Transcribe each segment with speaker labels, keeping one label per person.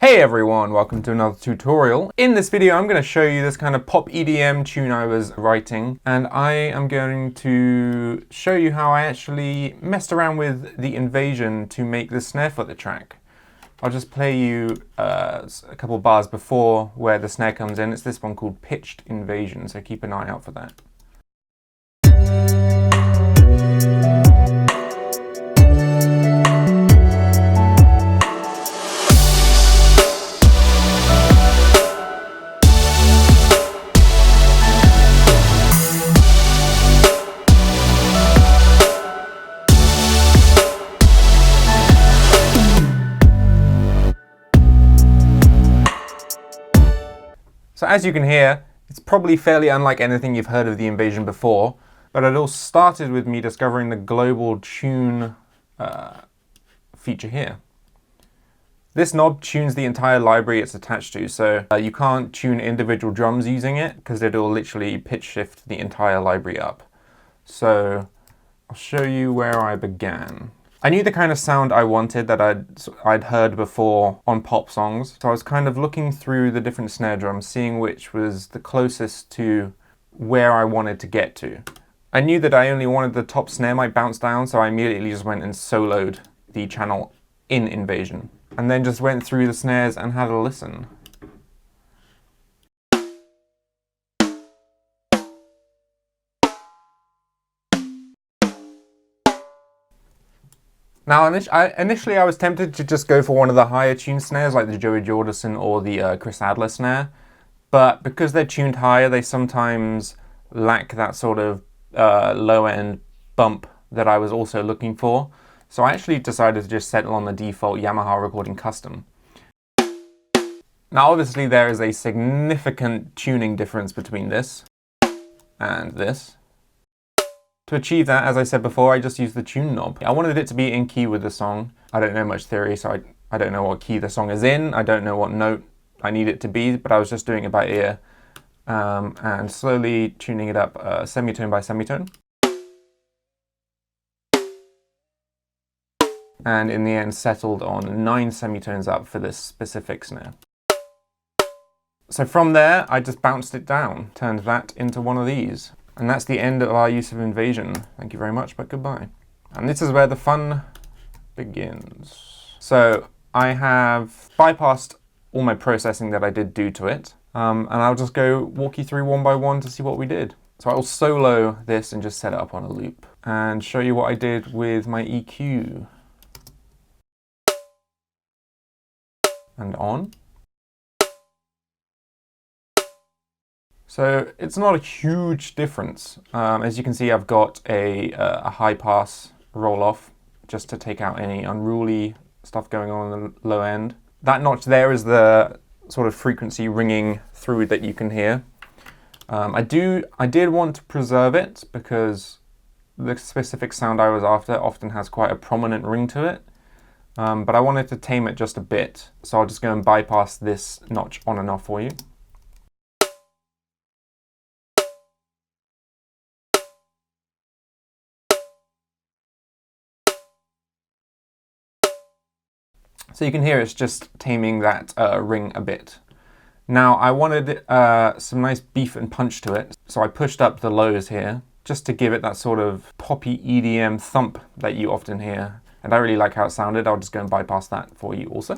Speaker 1: Hey everyone, welcome to another tutorial. In this video I'm going to show you this kind of pop EDM tune I was writing, and I am going to show you how I actually messed around with the invasion to make the snare for the track. I'll just play you a couple bars before where the snare comes in. It's this one called Pitched Invasion, so keep an eye out for that. So as you can hear, it's probably fairly unlike anything you've heard of the invasion before, but it all started with me discovering the global tune feature here. This knob tunes the entire library it's attached to, so you can't tune individual drums using it because it'll literally pitch shift the entire library up. So I'll show you where I began. I knew the kind of sound I wanted that I'd heard before on pop songs, so I was kind of looking through the different snare drums, seeing which was the closest to where I wanted to get to. I knew that I only wanted the top snare might bounce down, so I immediately just went and soloed the channel in Invasion, and then just went through the snares and had a listen. Now, initially I was tempted to just go for one of the higher tuned snares, like the Joey Jordison or the Chris Adler snare, but because they're tuned higher, they sometimes lack that sort of lower end bump that I was also looking for. So I actually decided to just settle on the default Yamaha Recording Custom. Now, obviously there is a significant tuning difference between this and this. To achieve that, as I said before, I just used the tune knob. I wanted it to be in key with the song. I don't know much theory, so I don't know what key the song is in. I don't know what note I need it to be, but I was just doing it by ear and slowly tuning it up semitone by semitone. And in the end settled on 9 semitones up for this specific snare. So from there, I just bounced it down, turned that into one of these. And that's the end of our use of Invasion. Thank you very much, but goodbye. And this is where the fun begins. So I have bypassed all my processing that I did do to it. And I'll just go walk you through one by one to see what we did. So I'll solo this and just set it up on a loop and show you what I did with my EQ. And on. So it's not a huge difference. As you can see, I've got a high pass roll off just to take out any unruly stuff going on in the low end. That notch there is the sort of frequency ringing through that you can hear. I did want to preserve it because the specific sound I was after often has quite a prominent ring to it. But I wanted to tame it just a bit, so I'll just go and bypass this notch on and off for you. So you can hear it's just taming that ring a bit. Now I wanted some nice beef and punch to it, so I pushed up the lows here just to give it that sort of poppy EDM thump that you often hear. And I really like how it sounded. I'll just go and bypass that for you also.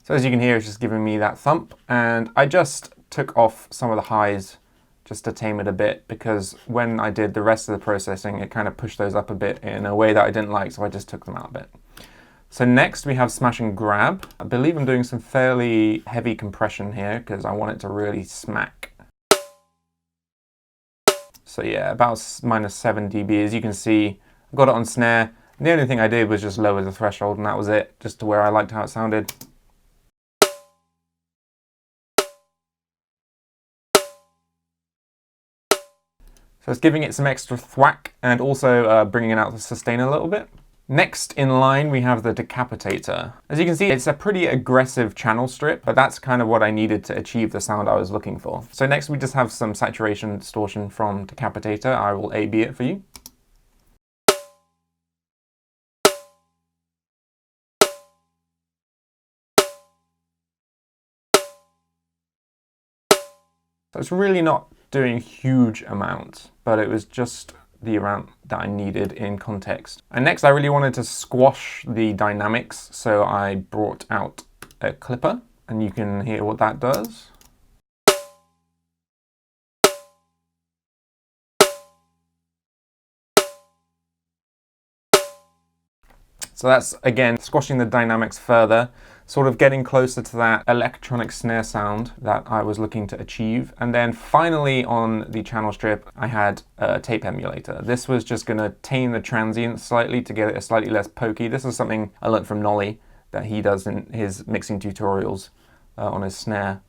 Speaker 1: So as you can hear, it's just giving me that thump, and I just took off some of the highs just to tame it a bit, because when I did the rest of the processing, it kind of pushed those up a bit in a way that I didn't like, so I just took them out a bit. So next we have smash and grab. I believe I'm doing some fairly heavy compression here because I want it to really smack. So yeah, about -7 dB. As you can see, I've got it on snare. And the only thing I did was just lower the threshold, and that was it, just to where I liked how it sounded. So it's giving it some extra thwack and also bringing out the sustain a little bit. Next in line, we have the Decapitator. As you can see, it's a pretty aggressive channel strip, but that's kind of what I needed to achieve the sound I was looking for. So next we just have some saturation distortion from Decapitator. I will A/B it for you. So it's really not doing huge amounts, but it was just the amount that I needed in context. And next I really wanted to squash the dynamics, so I brought out a clipper, and you can hear what that does. So that's, again, squashing the dynamics further, sort of getting closer to that electronic snare sound that I was looking to achieve. And then finally on the channel strip, I had a tape emulator. This was just going to tame the transient slightly to get it slightly less pokey. This is something I learned from Nolly that he does in his mixing tutorials on his snare.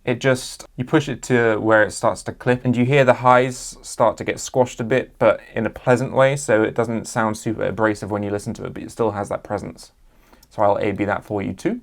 Speaker 1: It just, you push it to where it starts to clip and you hear the highs start to get squashed a bit, but in a pleasant way, so it doesn't sound super abrasive when you listen to it, but it still has that presence. So I'll A/B that for you too.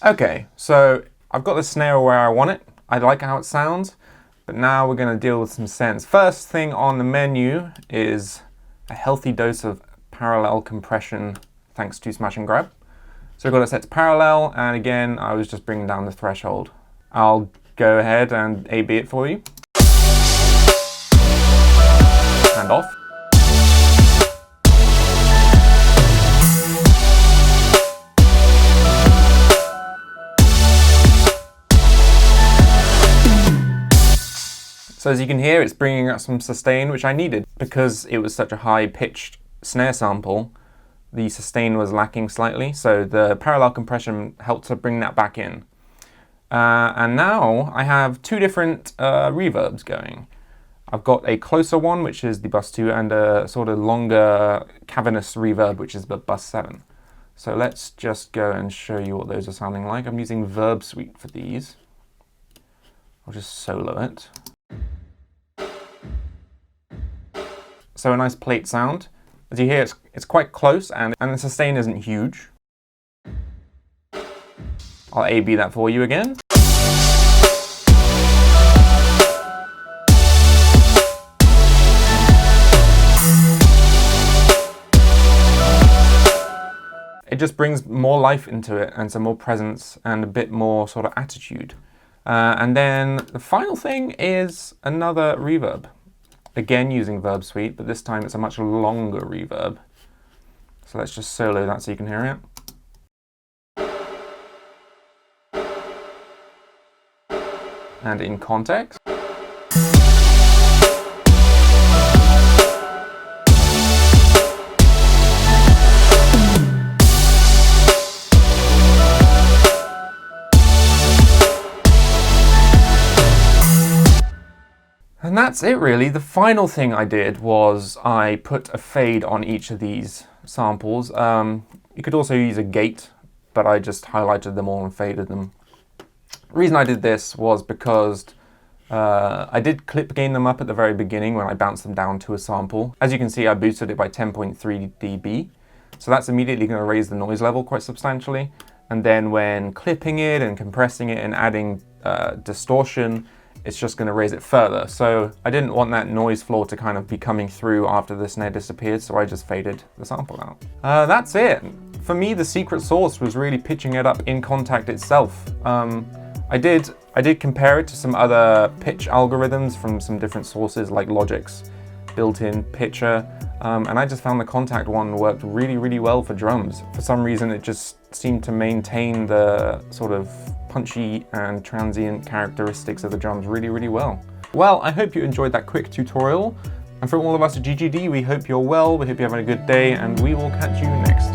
Speaker 1: Okay, so I've got the snare where I want it. I like how it sounds, but now we're going to deal with some sends. First thing on the menu is a healthy dose of parallel compression thanks to smash and grab. So I've got it set to parallel, and again, I was just bringing down the threshold. I'll go ahead and A/B it for you. And off. So as you can hear, it's bringing up some sustain, which I needed. Because it was such a high-pitched snare sample, the sustain was lacking slightly, so the parallel compression helped to bring that back in. And now I have two different reverbs going. I've got a closer one, which is the bus 2, and a sort of longer cavernous reverb, which is the bus 7. So let's just go and show you what those are sounding like. I'm using Verb Suite for these. I'll just solo it. So a nice plate sound. As you hear, it's quite close, and the sustain isn't huge. I'll A/B that for you again. It just brings more life into it, and some more presence, and a bit more sort of attitude. And then the final thing is another reverb. Again using Verb Suite, but this time it's a much longer reverb. So let's just solo that so you can hear it. And in context. And that's it really. The final thing I did was I put a fade on each of these samples. You could also use a gate, but I just highlighted them all and faded them. The reason I did this was because I did clip gain them up at the very beginning when I bounced them down to a sample. As you can see, I boosted it by 10.3 dB. So that's immediately going to raise the noise level quite substantially. And then when clipping it and compressing it and adding distortion, it's just going to raise it further. So I didn't want that noise floor to kind of be coming through after the snare disappeared, so I just faded the sample out. That's it. For me, the secret sauce was really pitching it up in Kontakt itself. I did compare it to some other pitch algorithms from some different sources like Logic's built-in pitcher, and I just found the Kontakt one worked really, really well for drums. For some reason, it just seemed to maintain the sort of punchy and transient characteristics of the drums really, really well. Well, I hope you enjoyed that quick tutorial. And from all of us at GGD, we hope you're well, we hope you're having a good day, and we will catch you next time.